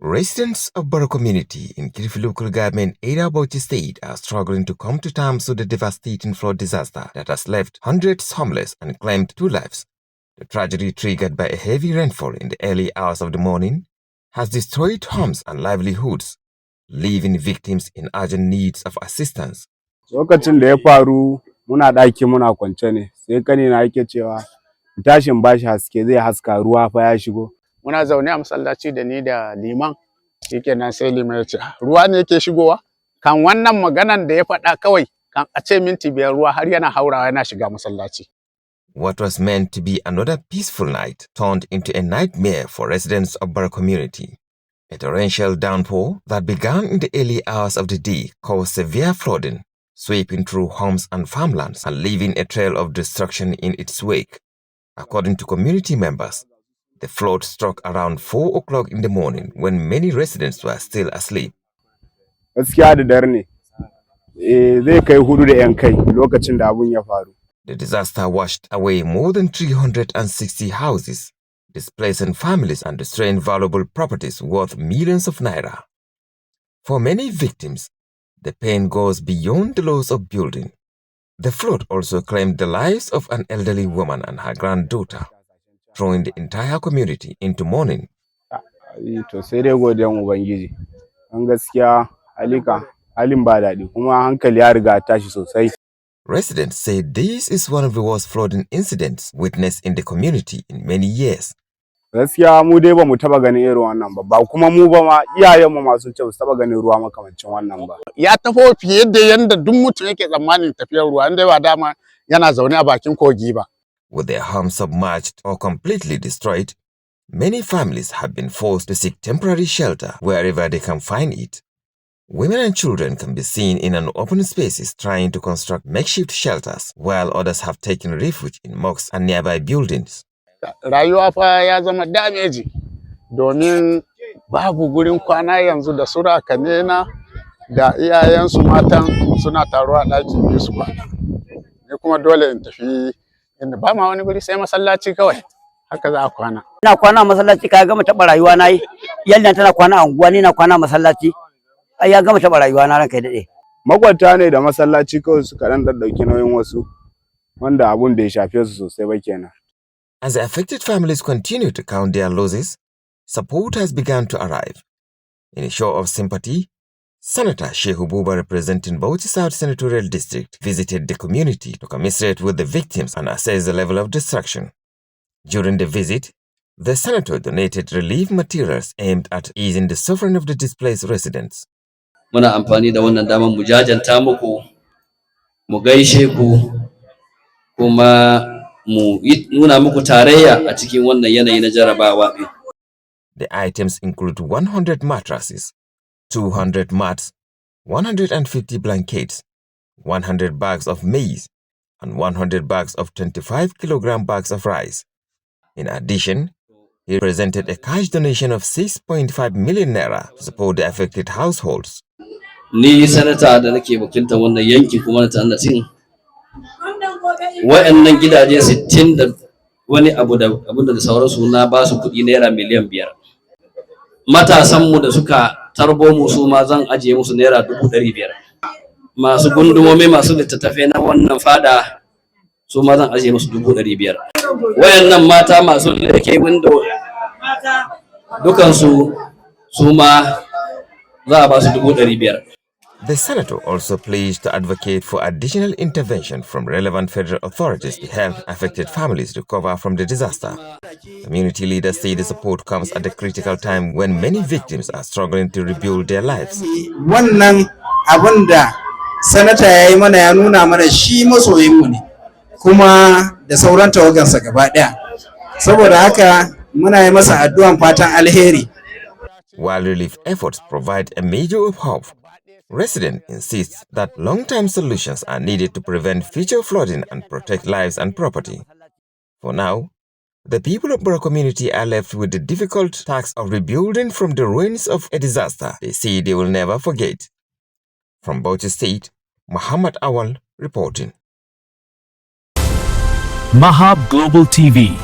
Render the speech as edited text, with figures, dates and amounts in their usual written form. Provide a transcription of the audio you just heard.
Residents of Bara Community in Kirfi local government area Bauchi state are struggling to come to terms with the devastating flood disaster that has left hundreds homeless and claimed 2 lives. The tragedy, triggered by a heavy rainfall in the early hours of the morning, has destroyed homes and livelihoods, leaving victims in urgent needs of assistance. Lokacin da ya faru muna ɗaki muna kwance ne, sai kanina yake cewa tashin bashi haske zai haska ruwa fa ya shigo. Muna zaune a masallaci da ni da liman, shikenan sai liman ya ce ruwa ne yake shigowa. Kan wannan maganan da ya faɗa kawai kan a ce minti 5 ruwa har yana haurawa yana shiga masallaci. What was meant to be another peaceful night turned into a nightmare for residents of Bara Community. A torrential downpour that began in the early hours of the day caused severe flooding, sweeping through homes and farmlands and leaving a trail of destruction in its wake. According to community members, the flood struck around 4 o'clock in the morning when many residents were still asleep. Gaskiya da dare ne. Zai kai 4 da yan kai lokacin da abun ya faru. The disaster washed away more than 360 houses, displacing families and destroying valuable properties worth millions of naira. For many victims, the pain goes beyond the loss of building. The flood also claimed the lives of an elderly woman and her granddaughter, throwing the entire community into mourning. To sai dai godiyan Ubangiji. An gaskiya halin ba daɗi kuma hankali ya riga tashi sosai. Residents say this is one of the worst flooding incidents witnessed in the community in many years. Gaskiya mu dai ba mu taba ganin irin wannan ba, ba kuma mu ba ma iyayenmu ma sun ce ba su taba ganin ruwa makamancin wannan ba. Ya tafo fiye da yanda duk mutum yake tsammanin tafiyar ruwa, inda ba dama yana zaune a bakin kogi ba. With their homes submerged or completely destroyed, many families have been forced to seek temporary shelter wherever they can find it. Women and children can be seen in an open spaces trying to construct makeshift shelters, while others have taken refuge in mosques and nearby buildings. Rayuwa fa ya zama damage domin babu gurin kwana yanzu da surakane na da iyayensu matan suna taruwa ɗaki biyu su kwana. Ni kuma dole in tafi inda ba ma wani guri sai masallaci kawai. Haka za a kwana. Ina kwana a masallaci, ka gama taɓa rayuwa na yi. Yalla tana kwana a unguwa, ni na kwana a masallaci. Ai ya gama taɓa rayuwa na ranka daɗe. Makwabta ne da masallaci kawai suka ɗan ɗauki nauyin wasu wanda abun bai shafe su sosai ba kenan. As the affected families continue to count their losses, support has begun to arrive. In a show of sympathy, Senator Shehu Buba, representing Bauchi South Senatorial District, visited the community to commiserate with the victims and assess the level of destruction. During the visit, the senator donated relief materials aimed at easing the suffering of the displaced residents. Muna amfani da wannan damar mu jajanta muku, mu gaishe ku, kuma mu nuna muku tarayya a cikin wannan yanayi na jarabawa. The items include 100 mattresses, 200 mats, 150 blankets, 100 bags of maize, and 100 bags of 25-kilogram bags of rice. In addition, he presented a cash donation of 6.5 million naira to support the affected households. Ni senator da nake wakiltar wannan yanki kuma na tannacin wa'annan gidaje 60 da wani abu da sauransu na ba su kuɗi naira miliyan 5. Matasan mu da suka tarbo mu su ma zan ajiye musu naira 500,000. Masu gundumomi masu littattafai na wannan fada su ma zan ajiye musu 500,000. Wayannan mata masu leke window dukansu su ma za a ba su 500,000. The senator also pledged to advocate for additional intervention from relevant federal authorities to help affected families recover from the disaster. Community leaders say the support comes at a critical time when many victims are struggling to rebuild their lives. Wannan abin da sanata ya yi mana ya nuna mana shi masoyinmu ne kuma da sauran tawagansa gaba ɗaya. Saboda haka muna yi masa addu'an fatan alheri. While relief efforts provide a measure of hope, residents insist that long-term solutions are needed to prevent future flooding and protect lives and property. For now, the people of Bara Community are left with the difficult task of rebuilding from the ruins of a disaster they say they will never forget. From Bauchi State, Muhammad Awal reporting. Mahab Global TV.